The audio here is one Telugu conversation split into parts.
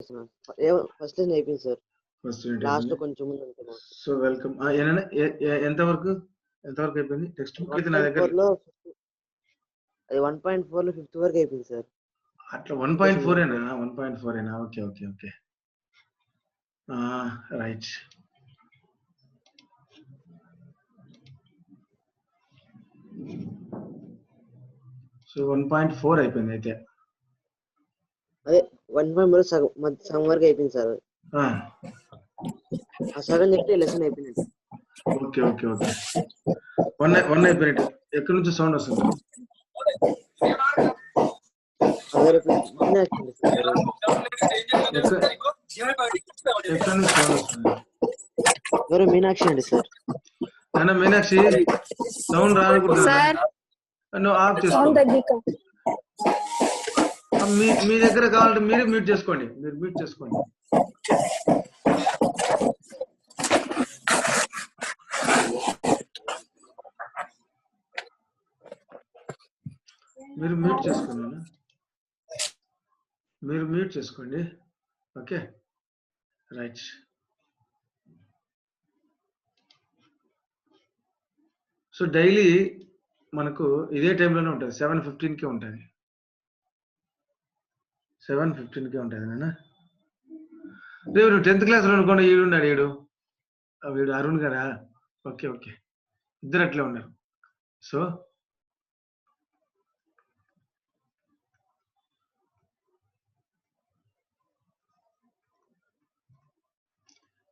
ఫస్ట్ లైన్ అయిపోయింది సార్. ఫస్ట్ లాస్ట్ లో కొంచెం ముందు ఉంటుంది. So welcome. ఎంతవరకు అయిపోయింది టెక్స్ట్ బుక్ అయితే నా దగ్గర 1.4 లో 1.4 లో 5th వరకు అయిపోయింది సార్. అట్లా 1.4 ఏనా? 1.4 ఏనా? Okay okay okay right. So 1.4 అయిపోయింది అయితే. అదే 1.4 సగం వరకు అయిపోయింది సార్. ఆ సగం చెప్తే లెసన్ అయిపోయింది. ఓకే ఓకే ఓకే 1 అయిపోయినట్టు. ఎక్కడి నుంచి సౌండ్ వస్తుంది? ఎక్కడి నుంచి సౌండ్ వస్తుంది? ఎవరు? మీనాక్షి అండి సార్. నాన్న మీనాక్షి సౌండ్ రానుకుంటున్నా. నువ్వు ఆఫ్ చేసుకో. మీ దగ్గర కావాలంటే మీరే మ్యూట్ చేసుకోండి. మీరు మ్యూట్ చేసుకోండి. మీరు మ్యూట్ చేసుకోండి. మీరు మ్యూట్ చేసుకోండి. Okay right. సో డైలీ మనకు ఇదే టైంలోనే ఉంటుంది. 7:15కి ఉంటుంది. 7:15కి ఉంటుంది నాన్న. రేపు నువ్వు 10th క్లాస్లో అనుకోండి. ఈడున్నాడు వీడు అరుణ్ గారా? ఓకే ఓకే ఇద్దరు అట్లే ఉన్నారు. So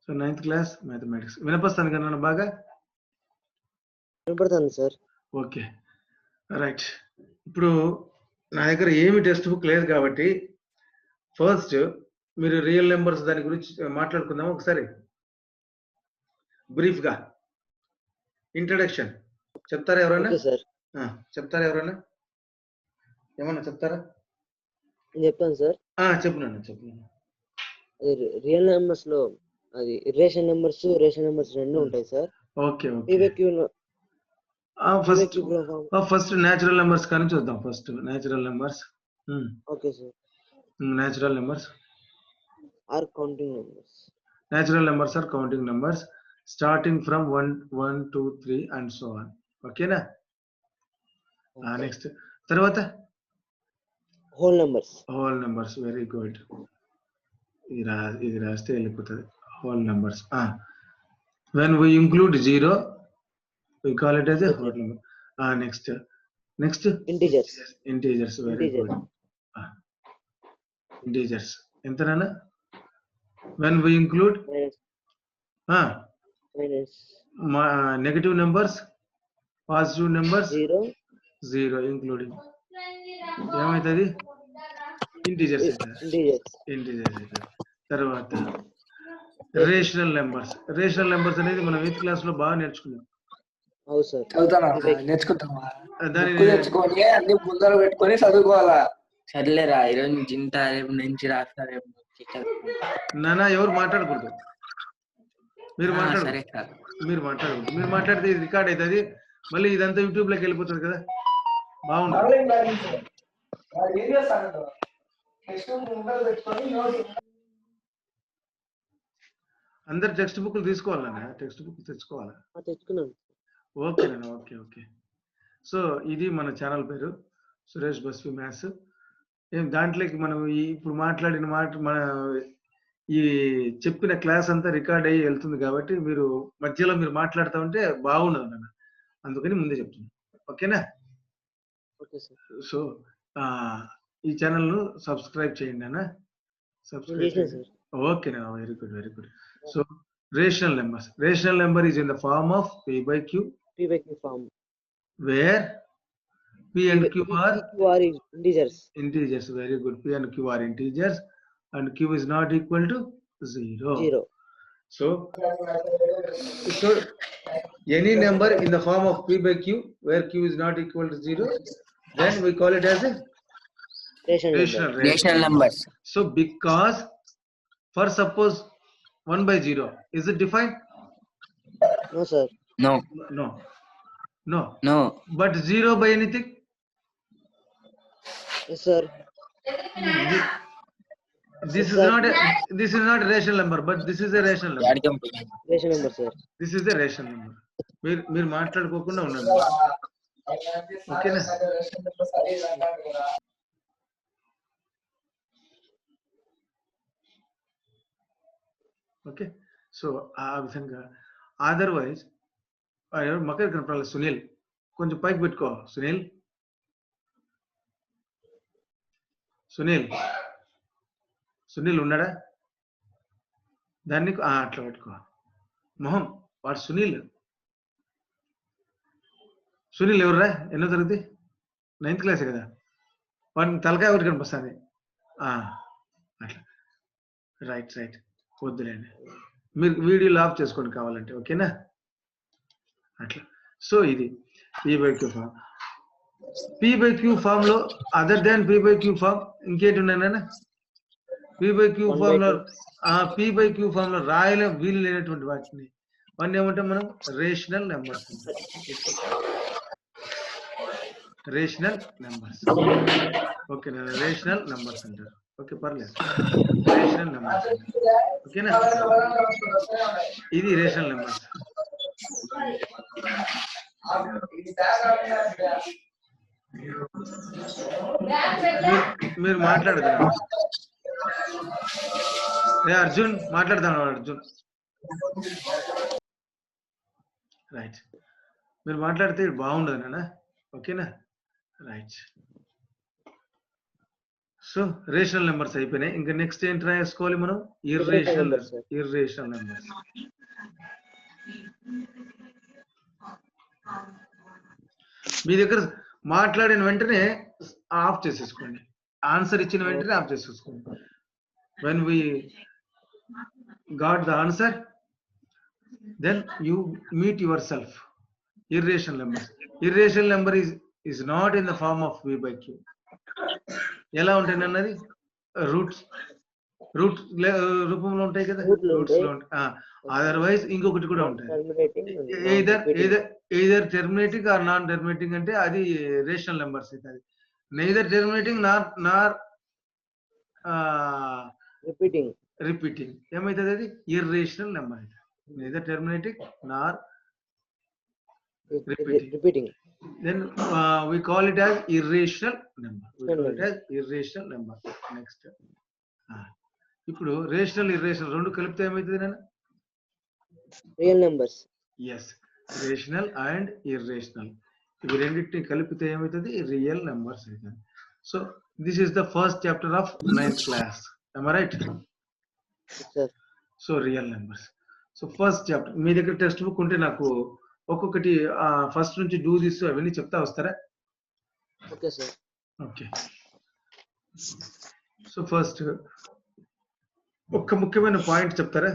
so 9th class mathematics వినపస్తాను కదా బాగా? వినపడుతుంది సార్. Okay right. ఇప్పుడు నా దగ్గర ఏమి టెక్స్ట్ బుక్ లేదు కాబట్టి ఫస్ట్ మీరు రియల్ నెంబర్స్ దాని గురించి మాట్లాడుకుందాం ఒకసారి. బ్రీఫ్ గా ఇంట్రడక్షన్ చెప్తారా ఎవరైనా? చెప్తారా ఎవరైనా? ఏమన్నా చెప్తారా? చెప్తాను సార్. చెప్పు. రియల్ నెంబర్స్ లో అది రేషన్ నెంబర్స్ రెండు ఉంటాయి sir. Okay first natural numbers కానీ చూద్దాం. First natural numbers. Okay sir. Natural numbers are counting numbers. Natural numbers are counting numbers starting from 1, 2, 3 and so on. ఓకేనా? నెక్స్ట్ తర్వాత హోల్ నెంబర్స్. Very good. ఇది రాస్తే వెళ్ళిపోతుంది. Whole numbers. when we include 0 we call it as a whole number. Next integers. Very good. Integers entanana? When we include negative numbers, positive numbers, 0 including ఏమైతుంది? ఇంటీజర్స్. తర్వాత రేషనల్ నెంబర్స్ అనేది మనం 8th క్లాస్ లో బాగా నేర్చుకున్నాం. అన్ని ముందర పెట్టుకొని చదువుకోవాలా. సర్లేరా ఈరోజు జింతా రేపు నుంచి రాస్తా. రేపు నానా ఎవరు మాట్లాడకూడదు. మీరు మాట్లాడితే ఇది రికార్డ్ అవుతుంది. మళ్ళీ ఇదంతా యూట్యూబ్ లోకి వెళ్ళిపోతుంది కదా. బాగుంటుంది. అందరు టెక్స్ట్ బుక్లు తీసుకోవాలన్నా? టెక్స్ట్ బుక్ తెచ్చుకోవాలా? ఓకేనా? ఓకే. సో ఇది మన ఛానల్ పేరు సురేష్ బస్వి మ్యాథ్స్. దాంట్లోకి మనం ఇప్పుడు మాట్లాడిన మన ఈ చెప్పిన క్లాస్ అంతా రికార్డ్ అయ్యి వెళ్తుంది కాబట్టి మీరు మధ్యలో మీరు మాట్లాడుతూ ఉంటే బాగుండదు నాన్న. అందుకని ముందే చెప్తున్నాను. ఓకేనా? సో ఈ ఛానల్ ను సబ్స్క్రైబ్ చేయండి అన్న. ఓకేనా? Very good. So rational number is in the form of p by q form, where p and q are integers. Very good. P and q are integers and q is not equal to 0. So any number in the form of p by q where q is not equal to 0, then we call it as a rational numbers. So because for suppose 1 by 0, is it defined? No sir. No. But 0 by anything? Yes sir. This is sir. not a, this is not a rational number, but this is a rational number. Ration number sir. This is a rational number. మీరు మాట్లాడుకోకుండా ఉండండి. ఓకేనా? ఓకే. సో ఆ విధంగా అదర్వైజ్ మకర కనపడాలి. సునీల్ కొంచెం పైకి పెట్టుకో. సునీల్ ఉన్నాడా? దాన్ని అట్లా పెట్టుకో. మొహం వాడు సునీల్ ఎవర్రా? ఎన్నో తరగతి? 9th క్లాస్ కదా. వాడిని తలకాయ ఒకటి కనిపిస్తుంది. అట్లా రైట్ వద్దులేండి. మీరు వీడియోలు ఆఫ్ చేసుకోండి కావాలంటే. ఓకేనా? అట్లా. సో ఇది P/Q ఫామ్. P/Q ఫామ్ లో అదర్ దాన్ P/Q ఫామ్ ఇంకేంటి ఉన్నాయన్నా? P/Q ఫామ్ లో P/Q ఫామ్ లో రాయలే వీలు లేనటువంటి వాటిని వాటిని ఏమంటాం మనం? Rational numbers. ఓకేనా? రేషనల్ నెంబర్స్ అంటారు. ఓకే, పర్లేదు. Rational numbers. ఓకేనా? ఇది రేషనల్ నెంబర్స్. మీరు మాట్లాడతారు. అర్జున్ మాట్లాడతాను. అర్జున్ రైట్. మీరు మాట్లాడితే బాగుండదు నాన్న. ఓకేనా? రైట్. సో రేషనల్ నెంబర్స్ అయిపోయినాయి. ఇంకా నెక్స్ట్ ఏంటి రాసుకోవాలి మనం? Irrational numbers. మీ దగ్గర మాట్లాడిన వెంటనే ఆఫ్ చేసేసుకోండి. ఆన్సర్ ఇచ్చిన వెంటనే ఆఫ్ చేసేసుకోండి. when we got the answer, then you meet yourself. Irrational number is not in the form of P/Q. ఎలా ఉంటాయి అన్నది? రూట్ రూపంలో ఉంటాయి కదా. రూట్స్ లో ఉంటాయి. అదర్వైజ్ ఇంకొకటి కూడా ఉంటాయి. either terminating or non terminating అంటే అది రేషనల్ నెంబర్స్ అవుతుంది. నెయిదర్ టెర్మినేటింగ్ నార్ రిపీటింగ్ ఏమైతుంది? అది ఇర్రేషనల్ నెంబర్ అవుతుంది. Neither terminating Nar repeating. Then we call it as irrational number. Next. ఇప్పుడు రేషనల్ ఇర్రేషనల్ రెండు కలిపితే ఏమైతుంది నాన్న? Real numbers. Yes, rational and irrational ఇవి రెండింటిని కలిపితే ఏమైతుంది? రియల్ నెంబర్స్ అవుతుంది. So this is the first chapter of 9th class. am I right? So real numbers. So first chapter. మీ దగ్గర టెక్స్ట్ బుక్ ఉంటే నాకు ఒక్కొక్కటి ఫస్ట్ నుంచి డూ దిస్ అవన్నీ చెప్తా వస్తారా? Okay sir. Okay. So first ఒక్క ముఖ్యమైన పాయింట్ చెప్తారా?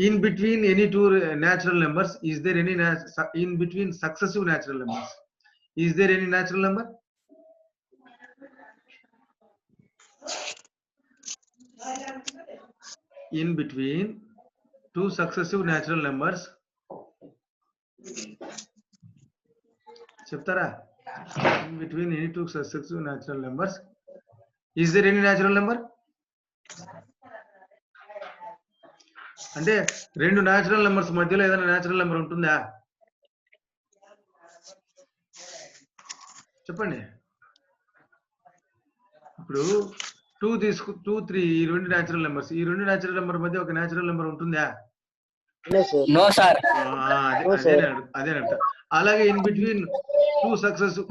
In between any two natural numbers is there any in between successive natural numbers is there any natural number? In between two successive natural numbers చెప్తారా? In between any two successive natural numbers is there any natural number? అంటే రెండు న్యాచురల్ నెంబర్స్ మధ్యలో ఏదైనా న్యాచురల్ నెంబర్ ఉంటుందా? చెప్పండి. ఇప్పుడు 2, 3 ఈ రెండు న్యాచురల్ నెంబర్స్. ఈ రెండు న్యాచురల్ నెంబర్ మధ్య ఒక న్యాచురల్ నెంబర్ ఉంటుందా? No sir. అదేనంట. అలాగే in between two successive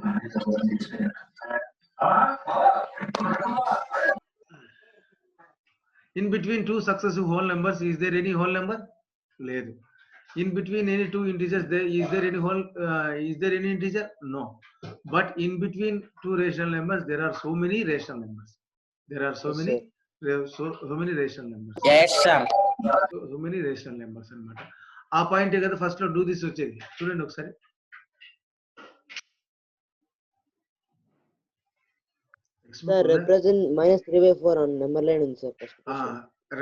whole numbers is there any whole number? లేదు. In between any two integers is there any integer? No. But in between two rational numbers there are so many rational numbers. So many rational numbers. Yes sir. So many rational numbers అన్నమాట. ఆ పాయింట్ కదా ఫస్ట్ లో డూ దిస్ వచ్చేది. చూడండి ఒకసారి. Sir represent -3/4 on number line ఉంది sir. First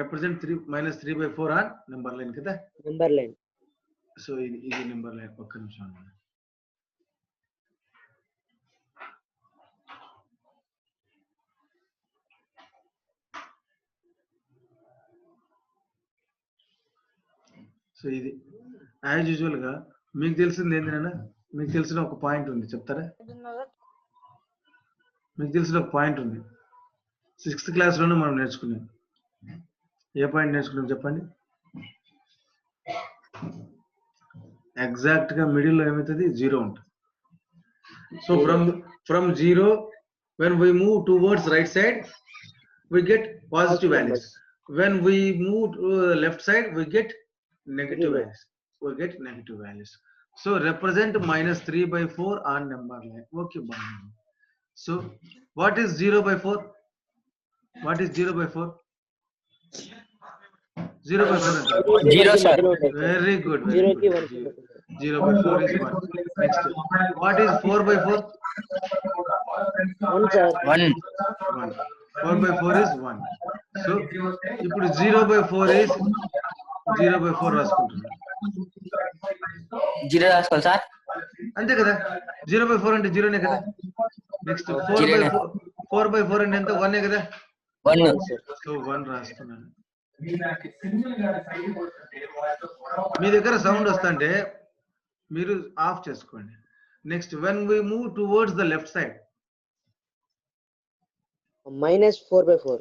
represent -3/4 on number line కదా. Number line. సో ఇది నెంబర్ లైన్. ఒక్క నిమిషం. సో ఇది యాజ్ యూజువల్ గా మీకు తెలిసింది ఏంటన్నా, మీకు తెలిసిన ఒక పాయింట్ ఉంది చెప్తారా? మీకు తెలిసిన ఒక పాయింట్ ఉంది 6th క్లాస్లోనే మనం నేర్చుకున్నాం. ఏ పాయింట్ నేర్చుకున్నాం చెప్పండి? ఎగ్జాక్ట్ గా మిడిల్ లో ఏమవుతుంది? 0 ఉంటుంది. So from 0 when we move towards right side we get positive values. When we move to the left side we get negative values. So represent -3/4 on number line. Okay, fine. So what is 0/4? What is 0/4? 0/4 Zero, sir. very good. 0/4 is 1. Next, what is 4/4? 1 sir. 1. 1. 4/4 is 1. So ఇప్పుడు 0/4 is 0/4 రాసుకుంటున్నాం. 0 రాసుకోవాలి సార్. అంతే కదా, 0/4 అంటే 0నే కదా. నెక్స్ట్ 4/4 అంటే ఎంత? 1 కదా. 1. సో 1 రాస్తున్నాను. మీ దగ్గర సౌండ్ వస్తుంటే మీరు ఆఫ్ చేసుకోండి. Next when we move towards the left side. -4/4.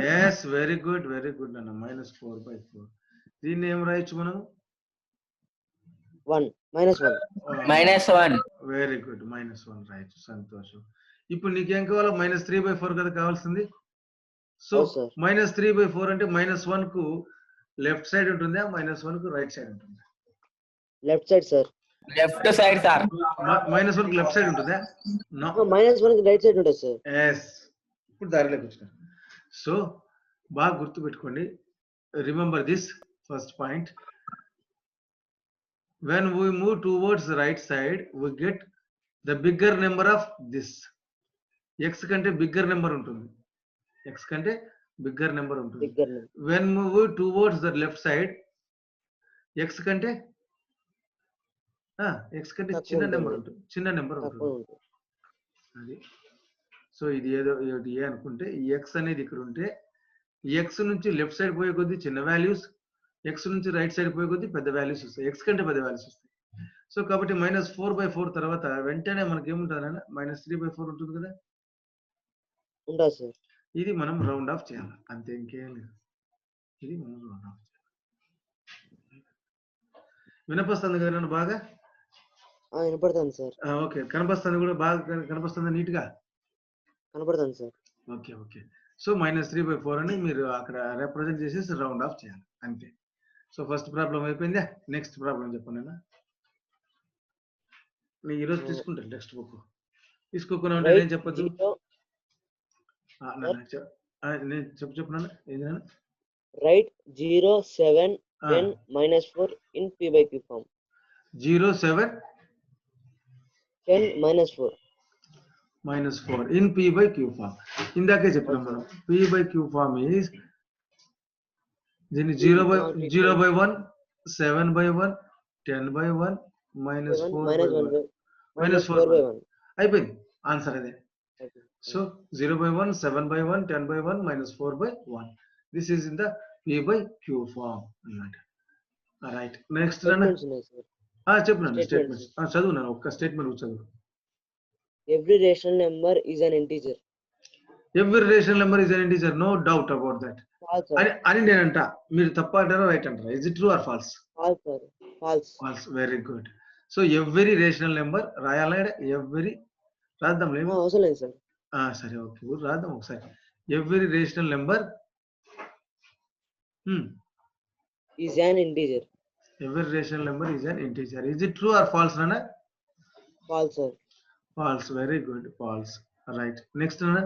yes, very good నాన్న. -4/4. దీన్ని ఏం రాయొచ్చు మనం? 1 -1. -1. వెరీ గుడ్, -1 రాయొచ్చు. సంతోషం. ఇప్పుడు నీకేం కావాలో? -3/4 కదా కావాల్సింది. సో అవును సార్. -3/4 అంటే -1 కు లెఫ్ట్ సైడ్ ఉంటుందా, -1 కు రైట్ సైడ్ ఉంటుందా? Left side sir. Left side sir. -1 కు లెఫ్ట్ సైడ్ ఉంటుందా? నో. -1 కి రైట్ సైడ్ ఉంటుంది సార్. ఎస్, ఇప్పుడు దారిలోకి వచ్చిన. సో బాగా గుర్తు పెట్టుకోండి. Remember this first point. when we move towards the right side we get the bigger number of this. x కంటే బిగ్గర్ నెంబర్ ఉంటుంది. x కంటే బిగ్గర్ నెంబర్ ఉంటుంది. Bigger number. when we move towards the left side x కంటే చిన్న నెంబర్ ఉంటుంది. చిన్న నెంబర్ ఉంటుంది. అది. సో ఇది ఏదో ఏ అనుకుంటే ఈ x అనేది ఇక్కడ ఉంటే x నుంచి లెఫ్ట్ సైడ్ పోయే కొద్దీ చిన్న వాల్యూస్, x నుంచి రైట్ సైడ్ పోయే కొద్దీ పెద్ద వాల్యూస్ వస్తాయి. x కంటే పెద్ద వాల్యూస్ వస్తాయి. సో కాబట్టి -4/4 తర్వాత వెంటనే మనకి ఏముంటుంది? -3/4 ఉంటుంది కదా. ఉంటుంది సార్. ఇది మనం రౌండ్ ఆఫ్ చేయాలి, అంతే, ఇంకేం లేదు. ఇది మనం రౌండ్ ఆఫ్ చేయాలి. వినపస్తుంది కదా నన్ను బాగా? వినపడుతుంది సార్. ఓకే, కనపస్తుంది కూడా బాగా కనపస్తుంది, నీట్ గా కనపడుతుంది సార్. ఓకే. సో -3/4 అని మీరు అక్కడ రిప్రజెంట్ చేసేసి రౌండ్ ఆఫ్ చేయాలి, అంతే. సో ఫస్ట్ ప్రాబ్లం అయిపోయిందా? నెక్స్ట్ ప్రాబ్లం చెప్పండి. నేను ఈరోజు తీసుకుంటాను టెక్స్ట్ బుక్. తీసుకోకుండా ఉంటే నేను చెప్పొద్దు. నేను చెప్పున్నాను ఏంటన్నా? Right 0, 7, 10, -4 in p/q form. 0, 7, 10, -4. -4 in p/q form. ఇందాకే చెప్పినాం మనం. p/q form is దీన్ని 0/1, 7/1, 10/1, -4/1 అయిపోయింది. ఆన్సర్ అదే. So 0/1, 7/1, 10/1, -4/1. This is in the p/q form అన్నమాట. రైట్. నెక్స్ట్ చెప్పినాను స్టేట్మెంట్స్. చదువున్నాను, ఒక్క స్టేట్మెంట్ చదువు. Every rational number is an integer. Every rational number is an integer, no doubt about that. అని నేనంట. మీరు తప్ప అంటారా రైట్ అంటారా? Is it true or false? False. Very good. So every rational number రాయాలా? ఎవ్రీ రాద్దాం లేదు, అవసరం లేదు సార్. సరే, ఓకే, రాద్దాం ఒకసారి. Every rational number is an integer. Every rational number is an integer. Is it true or false, Nana? False, sir. False. Very good. False. Right. Next, Nana.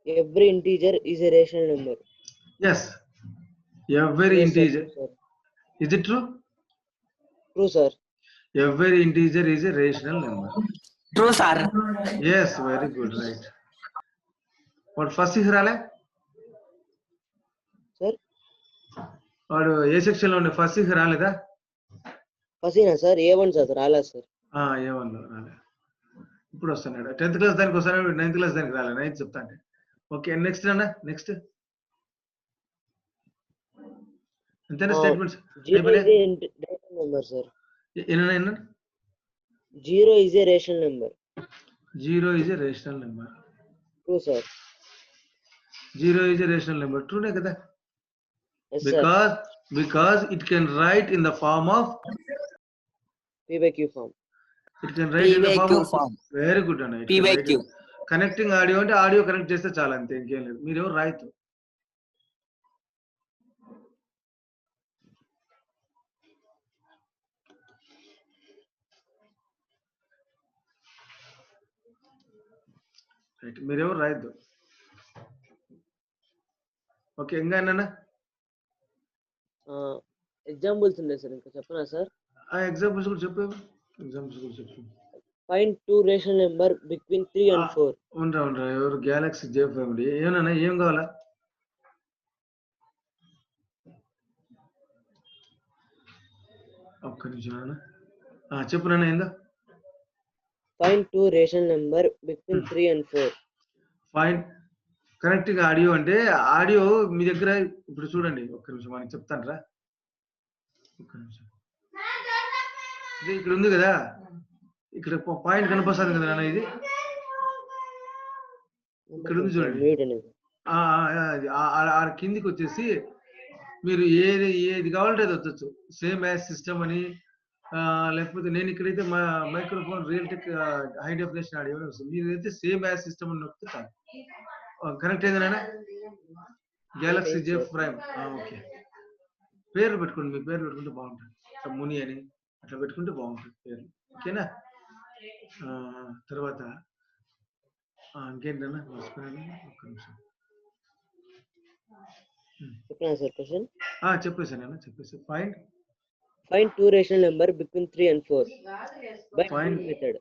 Every integer is a rational number. Yes. Every integer. Sir. Is it true? True, sir. Every integer is a rational number. True, sir. Yes. Very good. Right. What first is rale? Sir. వాడు ఏ సెక్షన్ లో ఉండే? ఫస్ట్ ఇయర్ రాలేదా? First year sir, A1 sir రాలేదు సార్. A1 లో రాలే. ఇప్పుడు వస్తున్నాడు. 10th క్లాస్ దానికి వస్తున్నాడు, 9th క్లాస్ దానికి రాలే. 9th చెప్తా అంటే. ఓకే, నెక్స్ట్ అన్న. నెక్స్ట్ అంతేనా స్టేట్మెంట్స్? Zero అయిపోయినాయి. is a rational number, sir. ఎన్న 0 is a rational number. 0 is a rational number. True, sir. 0 is a rational number. True కదా? Yes, sir. Because it can write in the form of P by Q form. it can write in the P by form Q of form. very good అన్న. P by Q. Connecting audio అంటే ఆడియో కనెక్ట్ చేస్తే చాలా, అంతే, ఇంకేం లేదు. మీరు ఎవరు రాయొద్దు. రైట్, మీరెవరు రాయొద్దు. ఓకే, ఇంకా ఏమన్నా ఎగ్జాంపుల్స్ ఉన్నాయి సార్, ఇంకా చెప్పనా సార్? ఆ ఎగ్జాంపుల్స్ కూడా చెప్పు. ఎగ్జాంపుల్స్ కూడా చెప్పు. Find two rational number between 3 and 4. ఉండరా ఎవరు గ్యాలక్సీ J5 ఏమన్నా, ఏం కావాలా? ఒక్క నిమిషం చెప్పు నాన్న. ఏందో Find two rational number between 3 and 4. Find connecting audio అంటే ఆడియో మీ దగ్గర ఇప్పుడు చూడండి. ఒక్క నిమిషం మనకి చెప్తాను రా. ఒక్క నిమిషం. ఇది ఇక్కడ ఉంది కదా, ఇక్కడ పాయింట్ కనిపిస్తుంది కదా నాన్న, ఇది ఇక్కడ ఉంది చూడండి. ఆ కిందికి వచ్చేసి మీరు ఏది కావాలంటే అది వచ్చచ్చు. సేమ్ యాజ్ సిస్టమ్ అని, లేకపోతే నేను ఇక్కడైతే microphone real tech high definition audio వస్తుంది. మీరైతే సేమ్ యాజ్ సిస్టమ్ అని నొక్కితే చాలు. కనెక్ట్ అయిందా? Galaxy J5. ఓకే, పేర్లు పెట్టుకోండి. మీ పేర్లు పెట్టుకుంటే బాగుంటుంది. ముని అని అట్లా పెట్టుకుంటే బాగుంటుంది పేర్లు. ఓకేనా? తర్వాత ఇంకేంటన్నా మర్చిపోయాను. ఒక్క నిమిషం చెప్పేసాను. Find two rational number between 3 and 4 by mean method.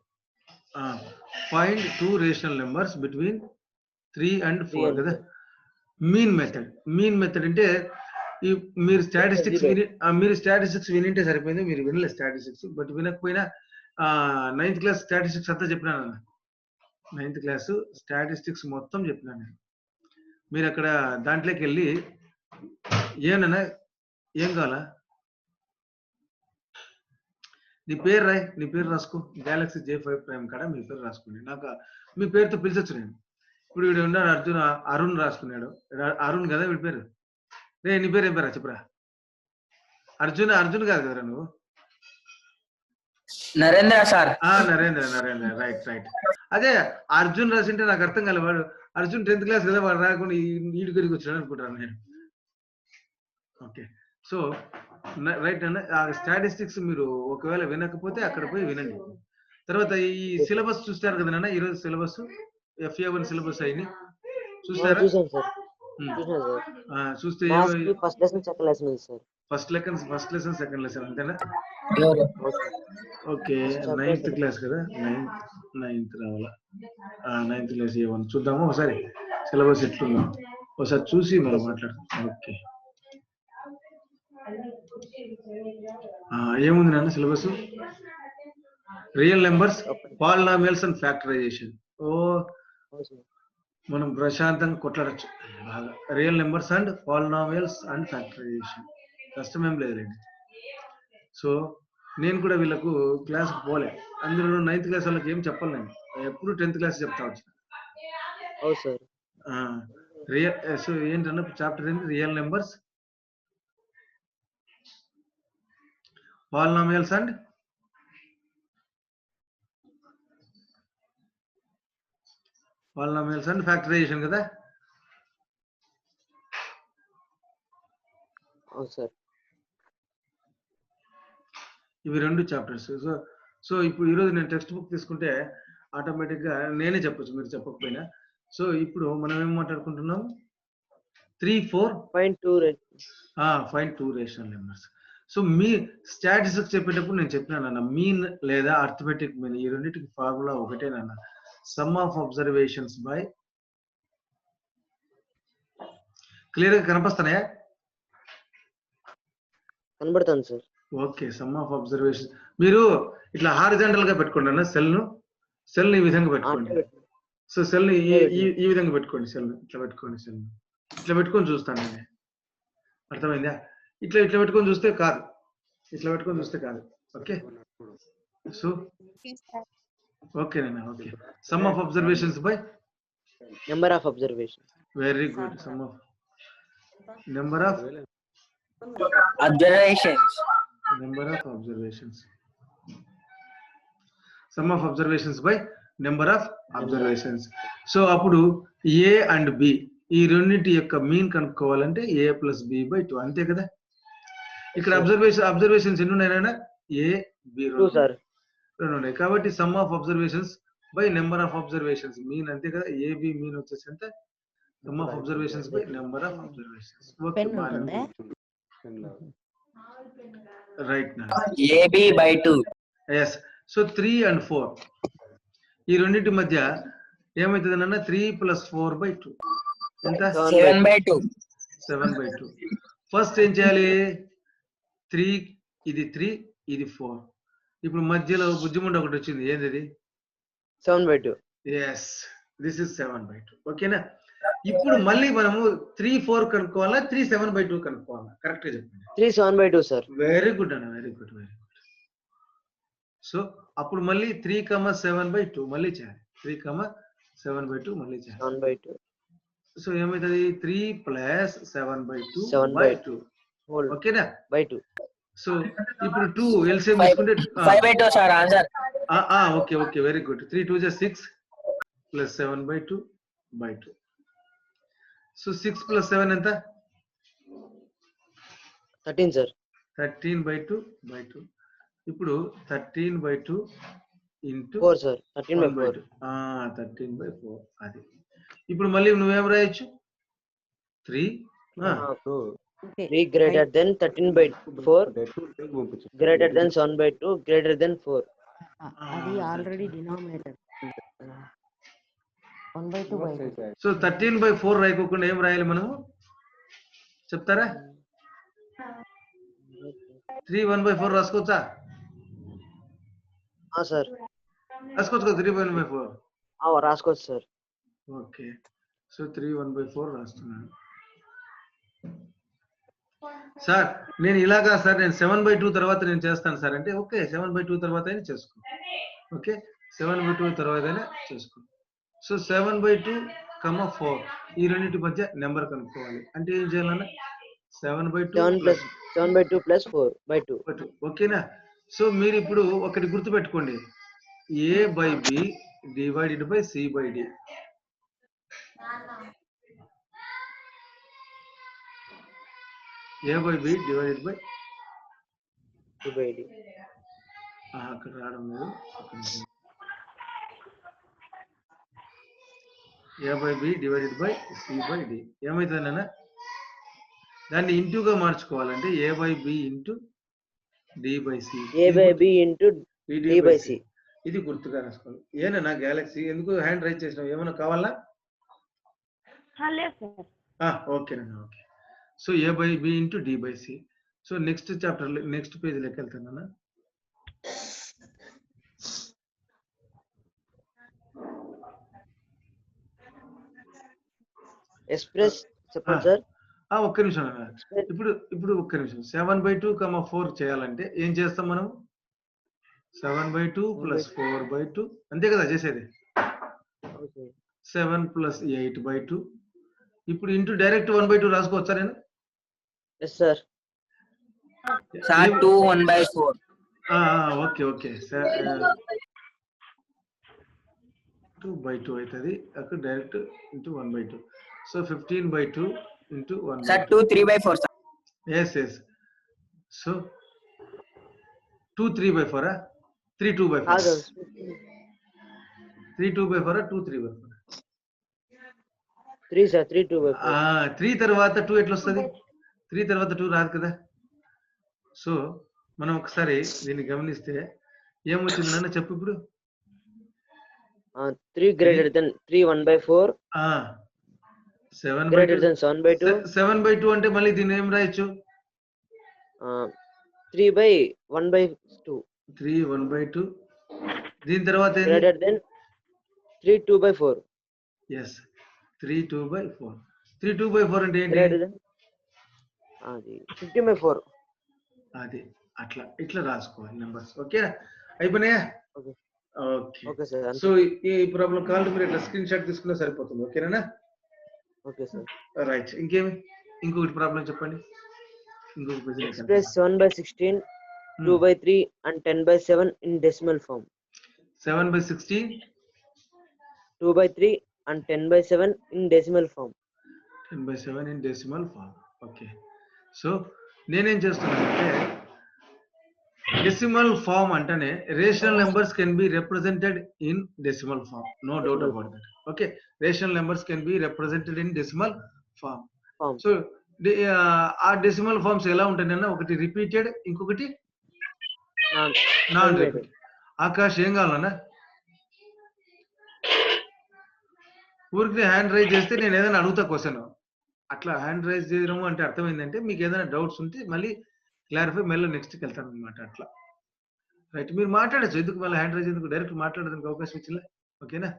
Find two rational numbers between 3 and 4 కదా. మీన్ మెథడ్ అంటే మీరు స్టాటిస్టిక్స్ వినింటే సరిపోయింది. మీరు వినలేదు స్టాటిస్టిక్స్, బట్ వినకపోయినా 9th క్లాస్ స్టాటిస్టిక్స్ అంతా చెప్పినాను. 9th క్లాస్ స్టాటిస్టిక్స్ మొత్తం చెప్పినాను నేను. మీరు అక్కడ దాంట్లోకి వెళ్ళి ఏమన్నా ఏం కావాలా, నీ పేరు రాయి, నీ పేరు రాసుకో. గ్యాలక్సీ J5 ప్రైమ్ కాడ మీ పేరు రాసుకోండి. నాకు మీ పేరుతో పిలిచొచ్చు నేను. ఇప్పుడు వీడు ఉన్నాడు అరుణ్ రాసుకున్నాడు. అరుణ్ కదా వీడి పేరు. నీ పేరు ఏం పేరా చెప్పురా? అర్జున్ కాదు కదరా నువ్వు? నరేంద్ర సార్. నరేంద్ర. రైట్. అదే అర్జున్ రాసింటే నాకు అర్థం కాలే. వాడు అర్జున్ 10th క్లాస్ కదా, వాడు రాకుండా ఈడు గడికి వచ్చాడు అనుకుంటాను నేను. ఓకే, సో రైట్ అన్న. ఆ స్టాటిస్టిక్స్ మీరు ఒకవేళ వినకపోతే అక్కడ పోయి వినండి. తర్వాత ఈ సిలబస్ చూస్తారు కదా నాన్న, ఈరోజు సిలబస్ FA1 సిలబస్ అయింది చూస్తారా? చూస్తే first lesson first lesson second lesson అంతేనా? ఓకే, 9th క్లాస్ కదా, 9th రావాలా? 9th క్లాస్ A1 చూద్దాము ఒకసారి. సిలబస్ ఎట్లుందో ఒకసారి చూసి మనం మాట్లాడతాం. ఓకే, ఏముంది నాన్న syllabus? Real numbers, polynomials and factorization. మనం ప్రశాంతంగా కొట్లాడచ్చు బాగా. Real numbers and polynomials and factorization కష్టమేం లేదులేండి. సో నేను కూడా వీళ్ళకు క్లాస్కి పోలే. అందులో 9th క్లాస్ వాళ్ళకి ఏం చెప్పాలి నేను, ఎప్పుడు 10th క్లాస్ చెప్తా వచ్చాను. సో ఏంటన్నా చాప్టర్ ఏంటి? Real numbers, polynomials and factorisation కదా. ఇవి 2 చాప్టర్స్. సో ఇప్పుడు ఈరోజు నేను టెక్స్ట్ బుక్ తీసుకుంటే ఆటోమేటిక్ గా నేనే చెప్పొచ్చు, మీరు చెప్పకపోయినా. సో ఇప్పుడు మనం ఏం మాట్లాడుకుంటున్నాం? 3, 4 find two rational numbers. So మీ స్టాటిస్టిక్స్ చెప్పేటప్పుడు నేను చెప్పినానన్న, మీన్ లేదా అర్థమెటిక్ మీన్, ఈ రెండింటికి ఫార్ములా ఒకటేనన్న. Sum of observations by, clear గా కనిపిస్తున్నాయా? కనబడుతుంది సార్. ఓకే, సమ్ ఆఫ్ అబ్జర్వేషన్ మీరు ఇట్లా హారిజాంటల్ గా పెట్టుకోండి అన్న. సెల్ ని ఈ విధంగా పెట్టుకోండి. సో సెల్ ని ఈ విధంగా పెట్టుకోండి. సెల్ ఇట్లా పెట్టుకోండి. సెల్ ఇట్లా పెట్టుకొని చూస్తాను నేను. అర్థమైందా? ఇట్లా ఇట్లా పెట్టుకొని చూస్తే కాదు, ఇట్లా పెట్టుకొని చూస్తే కాదు. ఓకే, సో ఓకేనా? Okay, sum of observations by number of observation. Very good. Some of number of observations. Some of observations by number of observations. So అప్పుడు ఏ అండ్ బి ఈ రెండింటి యొక్క మీన్ కనుక్కోవాలంటే a + b/2 అంతే కదా. ఇక్కడ అబ్జర్వేషన్స్ ఎన్ని ఉన్నాయన్నా? a b 2 sir. రెండు ఉన్నాయి కాబట్టి some of observations by number of observations mean అంతే కదా. ab మీన్ వచ్చేసి ఎంత? Some of observations by number of observations. Okay, right నా ab/2. ఎస్. సో 3 and 4 ఈ రెండింటి మధ్య ఏమవుతుంది అన్న? 3 + 4/2 ఎంత? 7/2. 7/2. ఫస్ట్ ఏం చేయాలి? 3 ఇది 3 ఇది 4. ఇప్పుడు మధ్యలో బుజ్జిముండ ఒకటి వచ్చింది, ఏంది? 7/2. Yes, this is 7/2. ఓకేనా? ఇప్పుడు మళ్ళీ మనము 3, 4 కనుక్కోవాలా, 3, 7/2 కనుక్కోవాలా? కరెక్ట్ గా చెప్పండి. 3 7/2 సార్. వెరీ గుడ్ అన్న, వెరీ గుడ్. సో అప్పుడు మళ్ళీ 3, 7/2 మళ్ళీ చేయాలి. 3, 7/2 మళ్ళీ చేయాలి. 7/2. సో ఏమవుతుంది? 3 + 7/2 7/2 ఓకేనా? బై 2. సో ఇప్పుడు 2 ఎల్సిఎం తీసుకుంటే 5/2 sir answer. Okay okay, very good. 3 2 = 6 + 7/2/2. So 6 + 7 ఎంత? 13 సార్. 13/2/2. ఇప్పుడు 13/2 * 4 సార్. 13/4. 13/4 అది. ఇప్పుడు మళ్ళీ నువ్వేం రాయొచ్చు? 3 greater than 13/4 greater than 7/2 greater than 4. అది ఆల్రెడీ డినామినేటర్ 1/2/2. సో 13/4 రాయకోకుండా ఏం రాయాలి మనము చెప్తారా? 3 1/4 రాసుకోవచ్చా? సార్ రాసుకోవచ్చు కదా 3 1/4. రాసుకోవచ్చు సార్. ఓకే, సో 3 1/4 రాస్తున్నాను సార్. నేను ఇలాగా సార్, నేను 7/2 తర్వాత నేను చేస్తాను సార్ అంటే, ఓకే 7/2 తర్వాత అయినా చేసుకో. ఓకే, 7/2 తర్వాత అయినా చేసుకో. సో 7/2, 4 ఈ రెండింటి మధ్య నెంబర్ కనుక్కోవాలి అంటే ఏం చేయాలన్నా? 7/2 + 4/2. ఓకేనా? సో మీరు ఇప్పుడు ఒకటి గుర్తు పెట్టుకోండి, a/b divided by c/d. a/b divided by c/d. అక్కడ రావడం లేదు. a/b divided by c/d ఏమవుతుందన్నా? దాన్ని ఇంటూగా మార్చుకోవాలంటే a/b * d/c. a/b * d/c. ఇది గుర్తుగా రాసుకోవాలి. ఏనా గ్యాలక్సీ ఎందుకు హ్యాండ్ రైజ్ చేసినావు? ఏమైనా కావాలా? ఓకేనా, okay. So a/b * d/c. So next chapter next page లెక్క వెళ్తానన్నా. ఎక్స్ప్రెస్ చెప్పండి సార్. ఒక్క నిమిషం అన్న. ఇప్పుడు ఒక్క నిమిషం. 7/2, 4 చేయాలంటే ఏం చేస్తాం మనం? 7/2 + 4/2 అంతే కదా చేసేది. 7 + 8/2. ఇప్పుడు ఇంటూ డైరెక్ట్ 1/2 రాసుకోవచ్చా నేను? Yes sir. 2 1/4. ఓకే ఓకే, 2/2 అవుతుంది అక్కడ direct into 1/2. So 15/2 into 1. Sir 2 3/4 sir. Yes yes. So 2 3/4 3 2/4 3 2/4 2 3/4 3 sir. 3 2/4. 3 తర్వాత 2 ఎట్లా వస్తుంది? 3 తర్వాత 2 రాదు కదా. సో మనం ఒకసారి దీన్ని గమనిస్తే ఏమొచ్చింది నాన్న చెప్పు ఇప్పుడు. 3 greater than 3 1/4 greater than 7/2. 7/2 అంటే మళ్ళీ దీన్ని ఏం రాయొచ్చు? 3/1/2. 3 1/2. దీని తర్వాత greater than 3 2/4. ఎస్, 3 2/4. 3 2/4 అంటే ఏంటి? greater than అది 15/4. అది అట్లా ఇట్లా రాసుకోవాలి నెంబర్స్. ఓకే అయిపోయినాయా? Okay okay okay sir. So ఈ ప్రాబ్లం కావాలి మీరు ఇట్లా స్క్రీన్ షాట్ తీసుకున్నా సరిపోతుంది. ఓకేనా? Okay sir. రైట్. ఇంకేమి ఇంకొకటి ప్రాబ్లం చెప్పండి. ఇంకొక page Express 7/16, 2/3 and 10/7 in decimal form. 7/16, 2/3 and 10/7 in decimal form. 10/7 in decimal form. Okay so నేనేం చేస్తున్నానంటే డెసిమల్ ఫార్మ్ అంటేనే rational numbers can be represented in decimal form. No doubt about that. Okay rational numbers can be represented in decimal form. So ఆ డెసిమల్ ఫార్మ్స్ ఎలా ఉంటాయన్నా ఒకటి రిపీటెడ్, ఇంకొకటి నాన్ రిపీటెడ్. ఆకాష్ ఏం కావాలన్నా ఊరికి హ్యాండ్ రైజ్ చేస్తే నేను ఏదైనా అడుగుతా క్వశ్చన్. అట్లా హ్యాండ్ రైజ్ చేయడము అంటే అర్థం ఏంటంటే మీకు ఏదైనా డౌట్స్ ఉంటే మళ్ళీ క్లారిఫై మళ్ళీ నెక్స్ట్కి వెళ్తాను అనమాట. అట్లా రైట్. మీరు మాట్లాడచ్చు, ఎందుకు మళ్ళీ హ్యాండ్ రైజ్ ఎందుకు, డైరెక్ట్ మాట్లాడడానికి అవకాశం ఇచ్చిందా? ఓకేనా?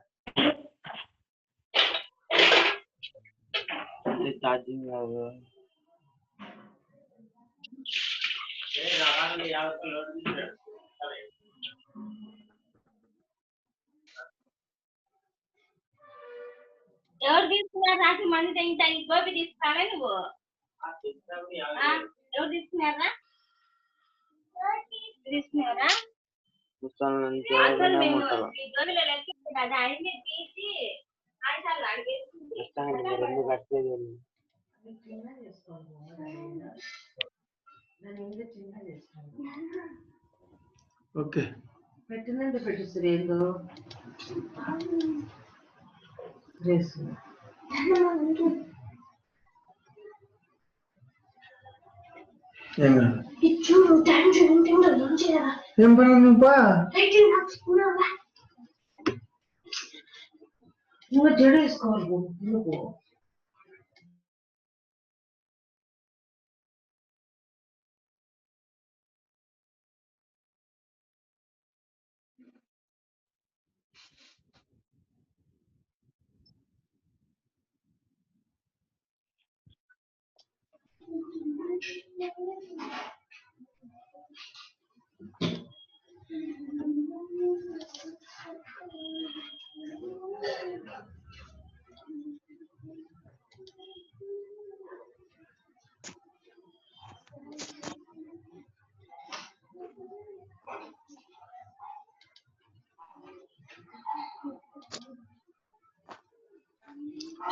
ఎవరు తీసుకున్నారు? రాసి మంది తింటా ఈ గోపి తీసుకున్నావే నువ్వు? ఎవరు తీసుకున్నారా? తీసుకున్నారా? అసలు మేము ఈ గోపిలో లెక్కింది కదా, అన్ని తీసి ఆడతాను అడిగేస్తుంది. ఓకే పెట్టినందుకు పెట్టిస్తారు ఏందో డ్రెస్. ఏం పని ఇంకా జడ వేసుకోవాలి ఎందుకు?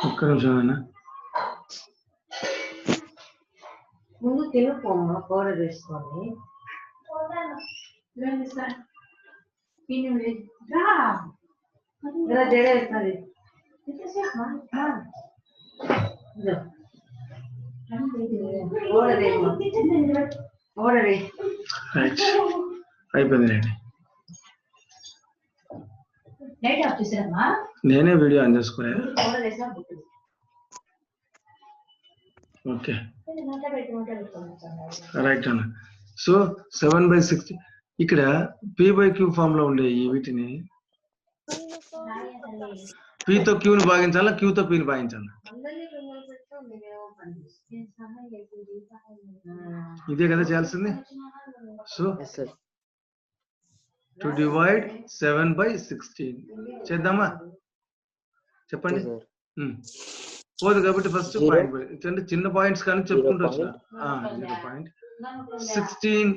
ఒక్క నిమిషం అన్న. ముందు తినుకోమ్మ పౌడర్ వేసుకొని జడ వేస్తుంది. రైట్ అయిపోయింది. నేనే వీడియో ఆన్ చేసుకున్నా. ఓకే రైట్ అన్న. సో 7/16 ఇక్కడ p/q ఫామ్ లో ఉండే ఈ వీటిని p తో q ని భాగించాలా, q తో p ని భాగించాలా? ఇదే కదా చేయాల్సింది. సో టు డివైడ్ 7/16 చేద్దామా? చెప్పండి. పోదు కాబట్టి ఫస్ట్ పాయింట్ అంటే చిన్న పాయింట్స్ కానీ చెప్పుకుంటూ వచ్చిన 0.16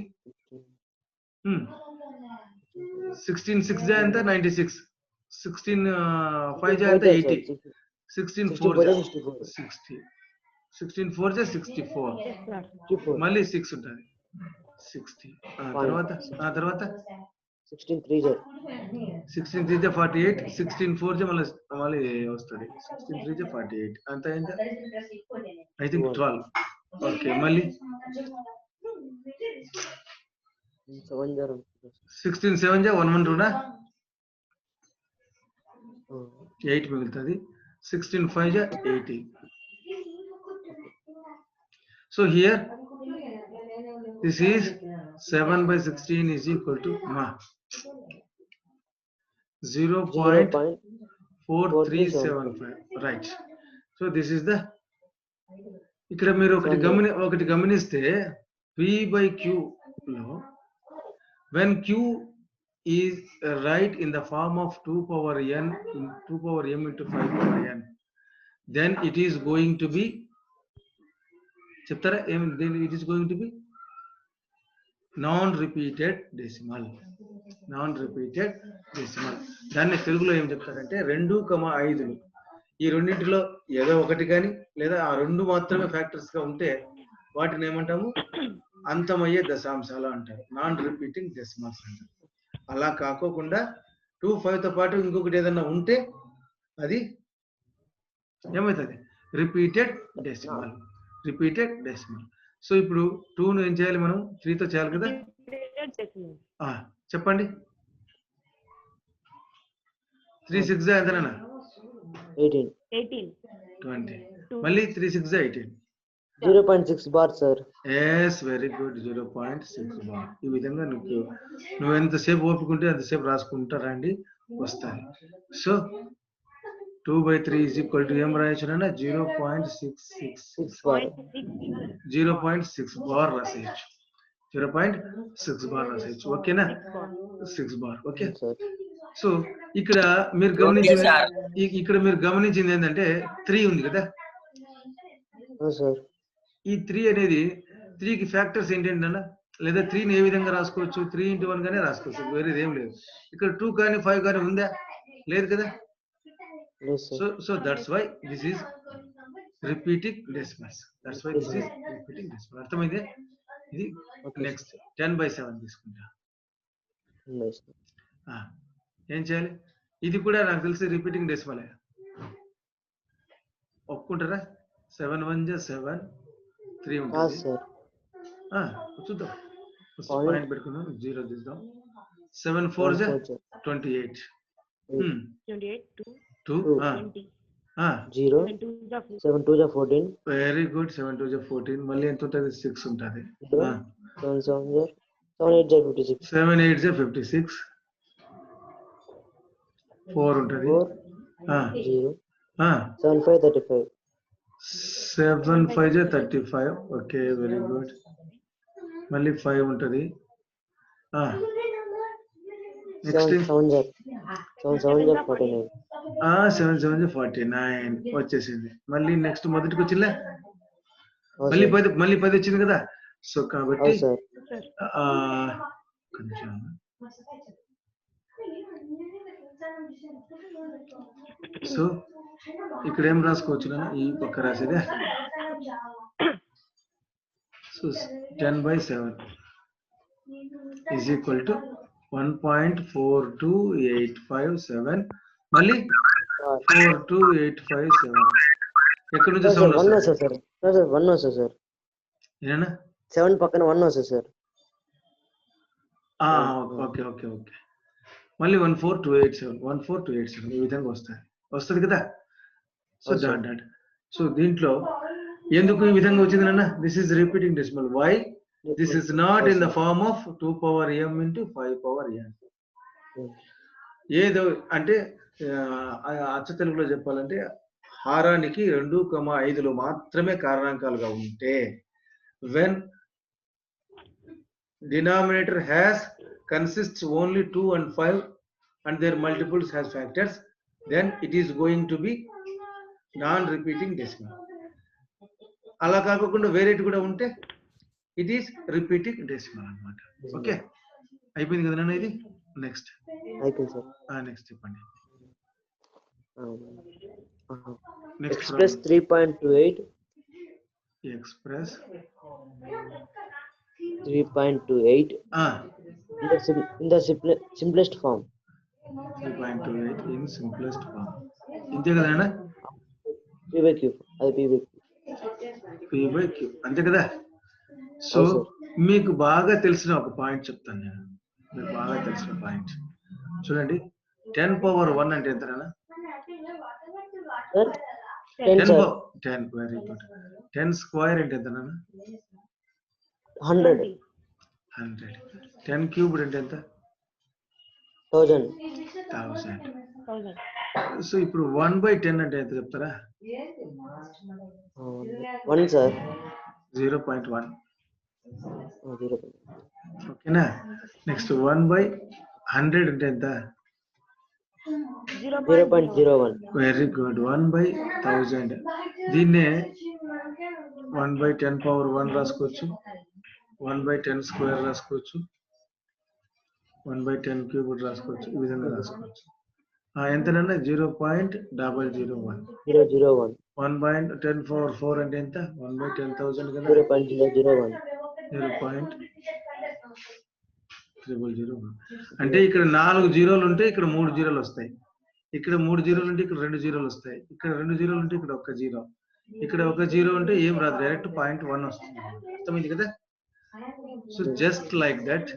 16 6 జా ఎంత 96, 16 5 జా ఎంత 80, 16 4 జా 60, 16 4 జా 64, మళ్ళీ 6 ఉంటుంది 60. తర్వాత 16 3 జా 48, 16 4 జా మళ్ళీ వస్తుంది 16 3 జా 48, అంత ఎంత ఐ థింక్ 12. ఓకే మళ్ళీ 16 7 జా 112 నా 8 మిగులుతుంది, 16 5 జా 80. So here this is 7/16 is equal to 0.4375, right? So this is the ఇక్కడ మీరు ఒకటి గమనిస్తే p/q లో when q is right in the form of 2 power n in 2 power m into 5 power n, then it is going to be చెప్తారా ఏం, then it is going to be non-repeated decimal. దాన్ని తెలుగులో ఏం చెప్తారంటే 2,5 ఈ రెండింటిలో ఏదో ఒకటి కానీ లేదా ఆ రెండు మాత్రమే ఫ్యాక్టర్స్ గా ఉంటే వాటిని ఏమంటాము, అంతమయ్యే దశాంశాలు అంటారు, నాన్ రిపీటింగ్ డెసిమల్స్ అంటారు. అలా కాకోకుండా 2, 5 తో పాటు ఇంకొకటి ఏదన్నా ఉంటే అది ఏమవుతుంది, రిపీటెడ్ డెసిమల్. సో ఇప్పుడు 2 ను ఏం చేయాలి మనం, 3 తో చేయాలి కదా. చెప్పండి 3 6 ఎంతనా, 18 20. మళ్ళీ 3 6 18. 0.6 bar sir. Yes, very good, 0.6 bar. ఈ విధంగా నువ్వు ఎంతసేపు ఓపుకుంటే అంతసేపు రాసుకుంటా రండి, వస్తాయి. సో 2/3 is equal to ఏం రాయొచ్చు, 0.6 బార్ రాసేయచ్చు. 0.6 బార్ రాసేయచ్చు. ఓకేనా, 6 బార్. ఓకే. సో ఇక్కడ మీరు గమనించింది ఏంటంటే 3 ఉంది కదా. ఈ 3 అనేది 3కి ఫ్యాక్టర్స్ ఏంటంటే, లేదా 3ని ఏ విధంగా రాసుకోవచ్చు, 3 into 1 గానే రాసుకోవచ్చు, వేరేది ఏం లేదు. ఇక్కడ 2 కానీ 5 కానీ ఉందా, లేదు కదా. So that's why this is repeating decimals. అర్థమైంది. ఇది నెక్స్ట్ 10/7 తీసుకుంటా. ఏం చేయాలి, ఇది కూడా నాకు తెలిసి రిపీటింగ్ డెసిమలే, ఒప్పుకుంటారా. 7 1 7 3 ఉంటుంది. చూద్దాం, పాయింట్ పెట్టుకుందాం, 0 తీద్దాం. 7 4 28. 2 0 7 2 14. Very good, 7 2 14. మళ్ళీ ఎంత ఉంటుంది, 6 ఉంటుంది. 7 8 56. 7 8 56. 4 ఉంటుంది. 0 7 5 35. 7 5 35. Okay, very good. మళ్ళీ 5 ఉంటుంది. నెక్స్ట్ 7 7 49. 7 7 49 వచ్చేసింది. మళ్ళీ నెక్స్ట్ మొదటికి వచ్చిందా, మళ్ళీ 10 వచ్చింది కదా. సో కాబట్టి సో ఇక్కడ ఏం రాసుకోవచ్చు, ఈ పక్క రాసేదే. So 10/7 is equal to 1.42857. మళ్ళీ 42857. ఎక్కడి నుంచి సౌండ్ వస్తుంది సార్? 1 వస్తుంది సార్. ఏనా 7 పక్కన 1 వస్తుంది సార్. Okay okay okay. మళ్ళీ 14287 ఈ విధంగా వస్తుంది కదా. So dot. సో దీంట్లో ఎందుకు ఈ విధంగా వచ్చింది నాన్న, this is repeating decimal. Why this is not in the form of 2 power m into 5 power n. ఏదో అంటే అచ్చ తెలుగులో చెప్పాలంటే హారానికి 2,5 మాత్రమే కారణాంకాలుగా ఉంటే, when denominator consists only 2 and 5 and their multiples has factors, then it is going to be non-repeating decimal. అలా కాకుండా వేరేటి కూడా ఉంటే ఇట్ ఈస్ రిపీటింగ్ డెసిమల్ అన్నమాట. ఓకే, అయిపోయింది కదా నాన్న. ఇది నెక్స్ట్ నెక్స్ట్ చెప్పండి. Express 3.28. Express 3.28 in the simplest form. 3.28 in simplest form. ఇంతే కదా నాన్న. p/q. అది p/q అంతే కదా. సో మీకు బాగా తెలిసిన ఒక పాయింట్ చెప్తాను నేను. మీకు బాగా తెలిసిన పాయింట్ చూడండి. 10 power 1 అంటే ఎంత నాన్న? 10 వెరీ గుడ్. 10 స్క్వేర్ అంటే ఎంత నాన్న? 100. 10 క్యూబ్డ్ అంటే ఎంత? 1000. సో ఇప్పుడు 1/10 అంటే ఎంత చెప్తారా? 1 సార్. 0.1. 0. ఓకేనా? నెక్స్ట్ 1/100 అంటే ఎంత? 0.01. Very good. 1/1000. దీన్నే 1/10 పవర్ 1 రాసుకోవచ్చు, 1/10 స్క్వేర్ రాసుకోవచ్చు, 1/10 క్యూబ్ రాసుకోవచ్చు. ఈ విధంగా రాసుకోవచ్చు. ఎంతనన్నా 0.001. 001. 1/10 పవర్ 4 అంటే ఎంత? 1/10,000 కదా. 0.001. 0.001. అంటే ఇక్కడ 4 జీరోలు ఉంటే ఇక్కడ 3 జీరోలు వస్తాయి. ఇక్కడ 3 జీరోలు ఉంటే ఇక్కడ 2 జీరోలు వస్తాయి. ఇక్కడ 2 జీరోలు ఉంటే ఇక్కడ 1 జీరో. ఇక్కడ 1 జీరో ఉంటే ఏం రాదు, డైరెక్ట్ 0.1 వస్తుంది. అర్థమైంది కదా? So just like that.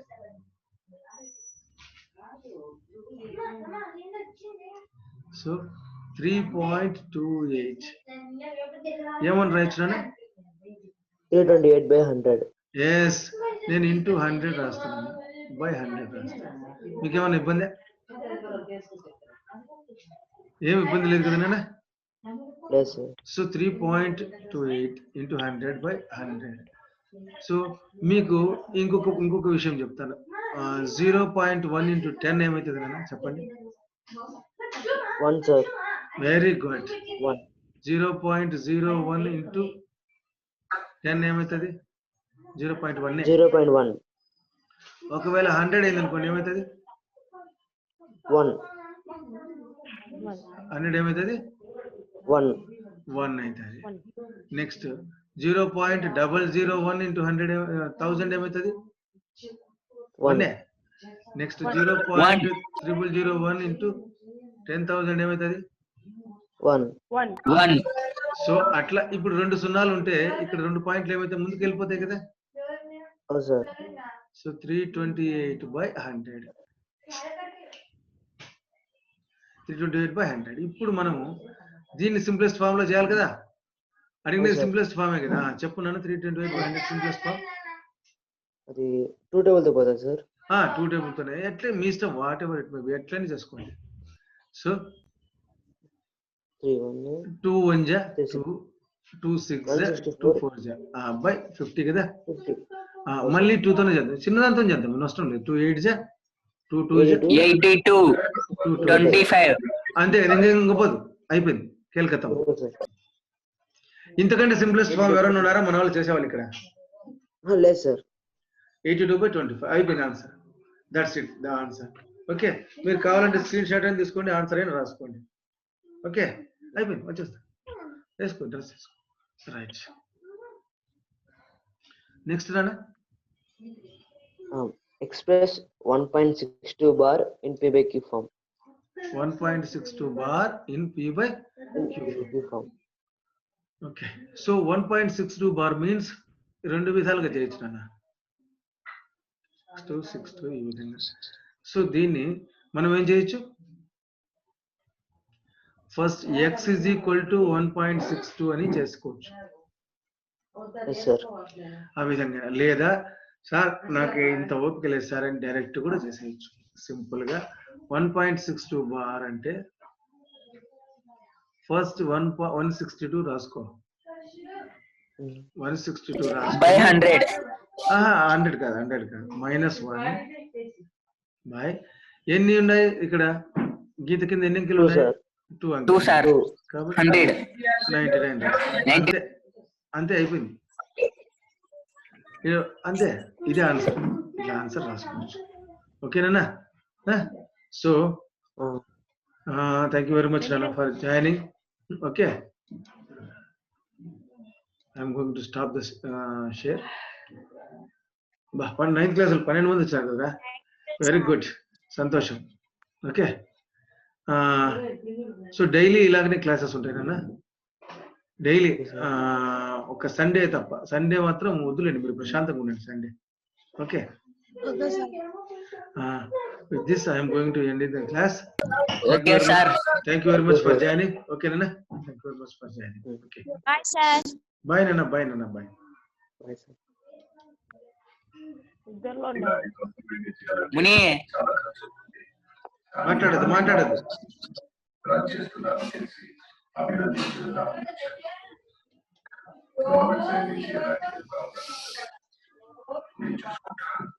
So 3.28 ఏమని రాయొచ్చునా? 328/100. ఎస్, నేను ఇంటూ 100 రాస్తున్నాను, బై 100 రాస్తాను. మీకేమైనా ఇబ్బంది? ఏం ఇబ్బంది లేదు కదా నాన్న? లేదు సార్. So 3.28 into 100/100. సో మీకు ఇంకొక విషయం చెప్తాను. 0.1 ఇంటూ 10 ఏమవుతుంది నాన్న? చెప్పండి. 1 సార్. Very good. 1. 0.01 ఇంటూ 10 ఏమవుతుంది? 0.1. 0.1. ఒకవేళ 100 అయింది అనుకోండి, ఏమవుతుంది? 1. 100 ఏమవుతుంది? 1. 1 అవుతుంది. నెక్స్ట్ 0.001 ఇంటూ 1000 ఏమవుతుంది? 1. నెక్స్ట్ 0.001 ఇంటూ 10,000 ఏమవుతుంది? 1. సో అట్లా ఇప్పుడు 2 సున్నాలు ఉంటే ఇక్కడ 2 పాయింట్లు ఏమైతే ముందుకు వెళ్ళిపోతాయి కదా. అవును సార్. సో 328/100. 328/100. ఇప్పుడు మనము దీన్ని సింప్లెస్ట్ ఫామ్ లో చేయాలి కదా. అడిగినది సింప్లెస్ట్ ఫామే కదా. చెప్పు నాన్న. 328/100 సింప్లెస్ట్ ఫామ్ అది 2 టేబుల్ తో పోతుంది సార్. 2 టేబుల్ తోనే ఎట్లా మీ ఇష్టం, what ever it may be, ఎట్లనే చేసుకోండి. సో 3 1 2 1 జా 2, 2 6 జా 2 4 జా బై 50 కదా. 50. మళ్ళీ 2 తోనే చేద్దాం, చిన్నదాంతో చేద్దాం, నష్టం లేదు. 2 8 జా 2 2 జా 82 25. అంతే. ఇంకపోదు, అయిపోయింది. కేల్కత్తాం. ఇంతకంటే సింప్లెస్ట్ ఫామ్ ఎవరైనా ఉన్నారా మన వాళ్ళు చేసేవాళ్ళు ఇక్కడ? లేదు సార్. 82/25 అయిపోయింది answer. That's it, the answer. Okay, మీరు కావాలంటే స్క్రీన్ షాట్ అని తీసుకోండి, ఆన్సర్ అయినా రాసుకోండి. ఓకే, అయిపోయింది. వచ్చేస్తా, వేసుకో, డ్రెస్ వేసుకో. Right. Next Rana? Express 1.62 bar in p/q form. 1.62 bar in p/q form. Okay. So 1.62 bar means 2 విధాలుగా చేయొచ్చు నాన్న. 62 ఈ విధంగా. సో దీన్ని మనం ఏం చేయొచ్చు? First x is equal to 1.62 అని చేసుకోవచ్చు. ఆ విధంగా. లేదా సార్ నాకు ఇంత ఓపిక లేదు సార్ అని డైరెక్ట్ కూడా చేసేయచ్చు. సింపుల్ గా 1.62 బార్ అంటే ఫస్ట్ 162 రాసుకో. 162 రాసుకో. 100 కాదు, 100 కాదు, -1 బై ఎన్ని ఉన్నాయి ఇక్కడ గీత కింద ఎన్ని అంకెలు ఉన్నాయి? 2 సార్. కాబట్టి 100 99. అంతే అయిపోయింది. అంతే, ఇదే ఆన్సర్. ఇలా ఆన్సర్ రాసుకోవచ్చు. ఓకేనా? So thank you very much నాన్న for joining. Okay, I'm going to stop this share. 9th class 12 మంది వచ్చారు కదా. వెరీ గుడ్, సంతోషం. ఓకే, సో డైలీ ఇలాగనే క్లాసెస్ ఉంటాయి నాన్న. డైలీ ఒక సండే తప్ప. సండే మాత్రం వద్దులేండి, మీరు ప్రశాంతంగా ఉండండి Sunday. Okay, with this I am going to end the class. Okay sir. Thank you very much for joining. Okay nana, thank you very much for joining. Okay, Bye sir. Bye nana, bye nana, bye. Bye sir. Muni మాట్లాడదు రన్ చేస్తున్నారని తెలిసి అభినందిస్తున్నాను. గవర్నమెంట్ సైడ్ నుంచి ఎలాంటి నేను చూసుకుంటాను.